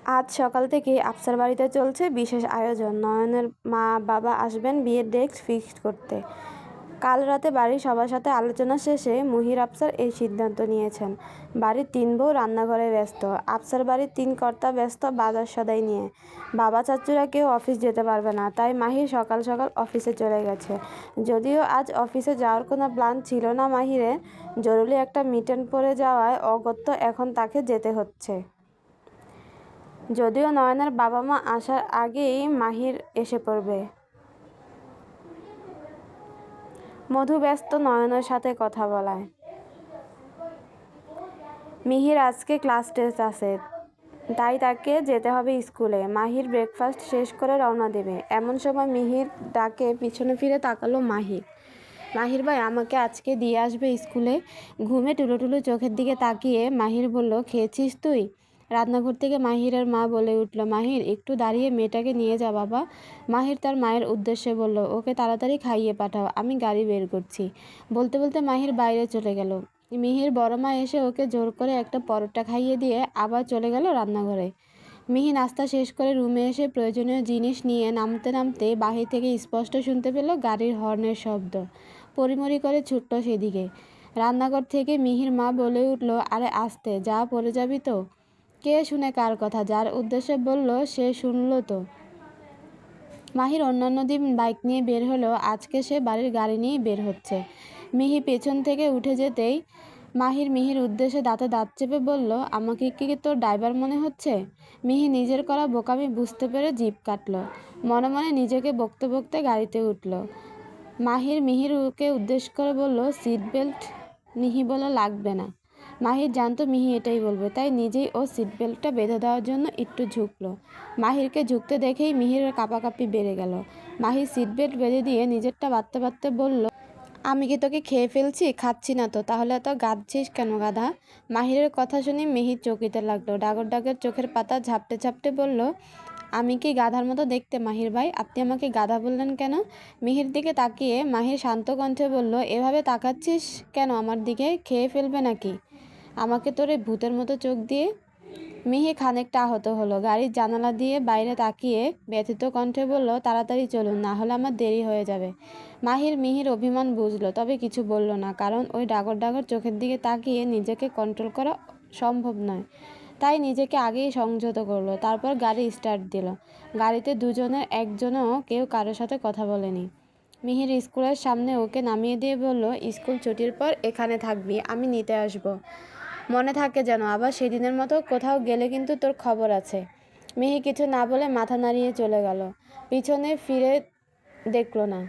আজ সকাল থেকেই আফসার বাড়িতে চলছে বিশেষ আয়োজন। নয়নের মা বাবা আসবেন বিয়ের ডেট ফিক্সড করতে। কাল রাতে বাড়ির সবার সাথে আলোচনা শেষে মুহির আফসার এই সিদ্ধান্ত নিয়েছেন। বাড়ির ৩ বউ রান্নাঘরে ব্যস্ত, আফসার বাড়ির ৩ কর্তা ব্যস্ত বাজার সদাই নিয়ে। বাবা চাচুরা কেউ অফিস যেতে পারবে না, তাই মাহির সকাল সকাল অফিসে চলে গেছে। যদিও আজ অফিসে যাওয়ার কোনো প্ল্যান ছিল না মাহিরের, জরুরি একটা মিটিং পড়ে যাওয়ায় অগত্যা এখন তাকে যেতে হচ্ছে। যদিও নয়নের বাবা মা আসার আগেই মাহির এসে পড়বে। মধু ব্যস্ত নয়নের সাথে কথা বলায়। মিহির আজকে ক্লাস টেস্ট আছে, তাই তাকে যেতে হবে স্কুলে। মাহির ব্রেকফাস্ট শেষ করে রওনা দেবে। এমন সময় মিহির ডাকে পিছনে ফিরে তাকালো মাহির। মাহির ভাই, আমাকে আজকে দিয়ে আসবে স্কুলে? ঘুমে টুলো চোখের দিকে তাকিয়ে মাহির বলল, খেয়েছিস তুই? রান্নাঘর থেকে মাহিরের মা বলে উঠল, মাহির একটু দাঁড়িয়ে মেয়েটাকে নিয়ে যা বাবা। মাহির তার মায়ের উদ্দেশ্যে বলল, ওকে তাড়াতাড়ি খাইয়ে পাঠাও, আমি গাড়ি বের করছি। বলতে বলতে মাহির বাইরে চলে গেল। মিহির বড় মা এসে ওকে জোর করে একটা পরোটা খাইয়ে দিয়ে আবার চলে গেল রান্নাঘরে। মিহি নাস্তা শেষ করে রুমে এসে প্রয়োজনীয় জিনিস নিয়ে নামতে নামতে বাহির থেকে স্পষ্ট শুনতে পেল গাড়ির হর্নের শব্দ। পরিমরি করে ছুটল সেদিকে। রান্নাঘর থেকে মিহির মা বলে উঠল, আরে আস্তে যা, পড়ে যাবি তো। কে শুনে কার কথা? যার উদ্দেশ্যে বলল সে শুনল তো। মাহির অন্যান্য দিন বাইক নিয়ে বের হলেও আজকে সে বাড়ির গাড়ি নিয়েই বের হচ্ছে। মিহি পেছন থেকে উঠে যেতেই মিহির উদ্দেশ্যে দাঁতে দাঁত চেপে বলল, আমাকে কি তোর ড্রাইভার মনে হচ্ছে? মিহি নিজের করা বোকামি বুঝতে পেরে জিভ কাটল। মনে মনে নিজেকে বকতে বকতে গাড়িতে উঠল। মিহিরকে উদ্দেশ্য করে বলল, সিট বেল্ট? মিহি বলল, লাগবে না। মাহির জানতো মিহি এটাই বলবে, তাই নিজেই ও সিট বেল্টটা বেঁধে দেওয়ার জন্য একটু ঝুঁকল। মাহিরকে ঝুঁকতে দেখেই মিহিরের কাঁপাকাঁপি বেড়ে গেল। মাহির সিট বেল্ট বেঁধে দিয়ে নিজেরটা বাঁধতে বাঁধতে বলল, আমি কি তোকে খেয়ে ফেলছি? খাচ্ছি না তো, তাহলে এত গাঁদছিস কেন গাধা? মাহিরের কথা শুনে মিহির চকিতে লাগলো। ডাগর ডাগর চোখের পাতা ঝাপটে ঝাপটে বলল, আমি কি গাধার মতো দেখতে মাহির ভাই? আপনি আমাকে গাধা বললেন কেন? মিহির দিকে তাকিয়ে মাহির শান্ত কণ্ঠে বলল, এভাবে তাকাচ্ছিস কেন আমার দিকে? খেয়ে ফেলবে নাকি আমাকে তোর এই ভূতের মতো চোখ দিয়ে? মিহি খানিকটা আহত হলো। গাড়ির জানালা দিয়ে বাইরে তাকিয়ে ব্যথিত কণ্ঠে বলল, তাড়াতাড়ি চলুন, না হলে আমার দেরি হয়ে যাবে। মিহির অভিমান বুঝলো, তবে কিছু বলল না, কারণ ওই ডাগর ডাগর চোখের দিকে তাকিয়ে নিজেকে কন্ট্রোল করা সম্ভব নয়। তাই নিজেকে আগেই সংযত করলো। তারপর গাড়ি স্টার্ট দিল। গাড়িতে দুজনের একজনও কেউ কারোর সাথে কথা বলেনি। মিহির স্কুলের সামনে ওকে নামিয়ে দিয়ে বলল, স্কুল ছুটির পর এখানে থাকবি, আমি নিতে আসবো। মনে থাকে যেন, আবার সেদিনের মতো কোথাও গেলে কিন্তু তোর খবর আছে। মিহি কিছু না বলে মাথা নাড়িয়ে চলে গেল। পিছনে ফিরে দেখল না।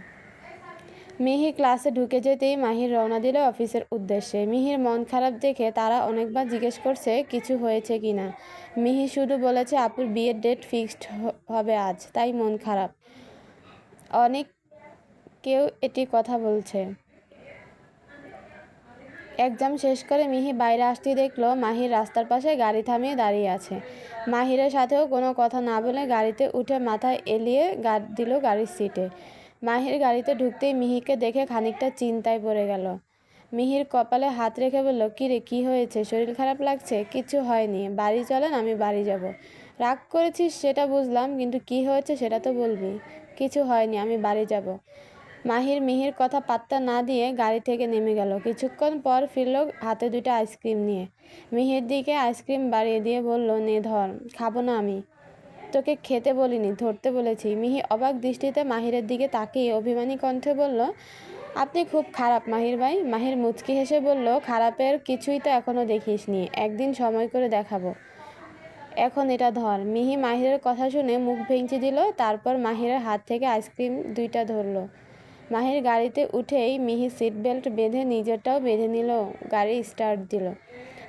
মিহি ক্লাসে ঢুকে যেতেই মাহির রওনা দিল অফিসের উদ্দেশ্যে। মিহির মন খারাপ দেখে তারা অনেকবার জিজ্ঞেস করছে কিছু হয়েছে কি না। মিহি শুধু বলেছে, আপুর বিয়ের ডেট ফিক্সড হবে আজ, তাই মন খারাপ। অনেক কেউ এটি কথা বলছে। এক্সাম শেষ করে মিহি বাইরে আসতেই দেখলো মাহির রাস্তার পাশে গাড়ি থামিয়ে দাঁড়িয়ে আছে। মাহিরের সাথেও কোনো কথা না বলে গাড়িতে উঠে মাথায় এলিয়ে দিল গাড়ির সিটে। মাহির গাড়িতে ঢুকতেই মিহিকে দেখে খানিকটা চিন্তায় পড়ে গেল। মিহির কপালে হাত রেখে বলল, কিরে কি হয়েছে? শরীর খারাপ লাগছে? কিছু হয়নি, বাড়ি চলেন, আমি বাড়ি যাব। রাগ করেছিস সেটা বুঝলাম, কিন্তু কি হয়েছে সেটা তো বলবি। কিছু হয়নি, আমি বাড়ি যাব। মিহির কথা পাত্তা না দিয়ে গাড়ি থেকে নেমে গেল। কিছুক্ষণ পর ফিরল হাতে 2টা আইসক্রিম নিয়ে। মিহির দিকে আইসক্রিম বাড়িয়ে দিয়ে বলল, নে ধর। খাবো না আমি, তোকে খেতে বলিনি, ধরতে বলেছি। মিহি অবাক দৃষ্টিতে মাহিরের দিকে তাকিয়ে অভিমানী কণ্ঠে বলল, আপনি খুব খারাপ মাহির ভাই। মাহির মুচকি হেসে বলল, খারাপের কিছুই তো এখনো দেখিসনি, একদিন সময় করে দেখাবো। এখন এটা ধর। মিহি মাহিরের কথা শুনে মুখ ভেঙচি দিল। তারপর মাহিরের হাত থেকে আইসক্রিম 2টা ধরল। মাহির গাড়িতে উঠেই মিহি সিট বেল্ট বেঁধে নিজেরটাও বেঁধে নিল। গাড়ি স্টার্ট দিল।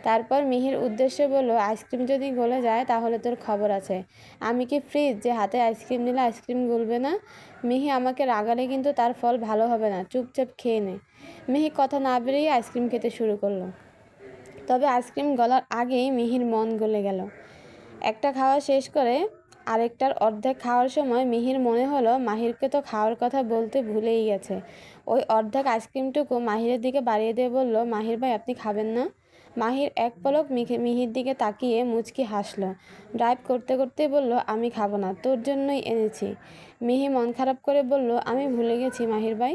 তারপর মিহির উদ্দেশ্যে বলল, আইসক্রিম যদি গলে যায় তাহলে তোর খবর আছে। আমি কি ফ্রিজ যে হাতে আইসক্রিম নিলে আইসক্রিম গলবে না? মিহি আমাকে রাগালে কিন্তু তার ফল ভালো হবে না, চুপচাপ খেয়ে নে। মিহি কথা না বেরিয়ে আইসক্রিম খেতে শুরু করলো। তবে আইসক্রিম গলার আগেই মিহির মন গলে গেল। একটা খাওয়া শেষ করে আরেকটার অর্ধেক খাওয়ার সময় মিহির মনে হলো মাহিরকে তো খাওয়ার কথা বলতে ভুলেই গেছে। ওই অর্ধেক আইসক্রিমটুকু মাহিরের দিকে বাড়িয়ে দিয়ে বলল, মাহির ভাই আপনি খাবেন না? মাহির এক পলক মিহির দিকে তাকিয়ে মুচকি হাসলো। ড্রাইভ করতে করতেই বলল, আমি খাবো না, তোর জন্যই এনেছি। মিহি মন খারাপ করে বলল, আমি ভুলে গেছি মাহির ভাই।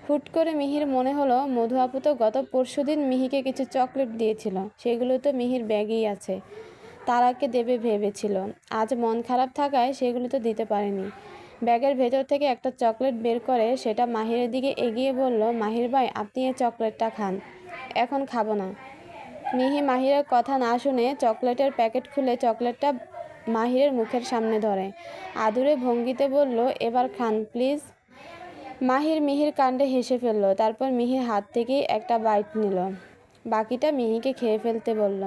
হুট করে মিহির মনে হলো মধু আপু তো গত পরশুদিন মিহিকে কিছু চকলেট দিয়েছিল, সেগুলো তো মিহির ব্যাগেই আছে। তারাকে দেবে ভেবেছিল, আজ মন খারাপ থাকায় সেগুলো তো দিতে পারেনি। ব্যাগের ভেতর থেকে একটা চকলেট বের করে সেটা মাহিরের দিকে এগিয়ে বলল, মাহির ভাই আপনি এই চকলেটটা খান। এখন খাবো না। মিহি মাহিরের কথা না শুনে চকলেটের প্যাকেট খুলে চকলেটটা মাহিরের মুখের সামনে ধরে আদুরে ভঙ্গিতে বলল, এবার খান প্লিজ। মাহির মিহির কাণ্ডে হেসে ফেলল। তারপর মিহির হাত থেকেই একটা বাইট নিল, বাকিটা মিহিকে খেয়ে ফেলতে বলল।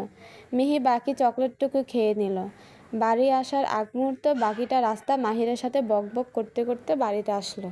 মিহি বাকি চকলেটটুকু খেয়ে নিল। বাড়ি আসার আগ মুহূর্ত বাকিটা রাস্তা মাহিরের সাথে বকবক করতে করতে বাড়িতে আসলো।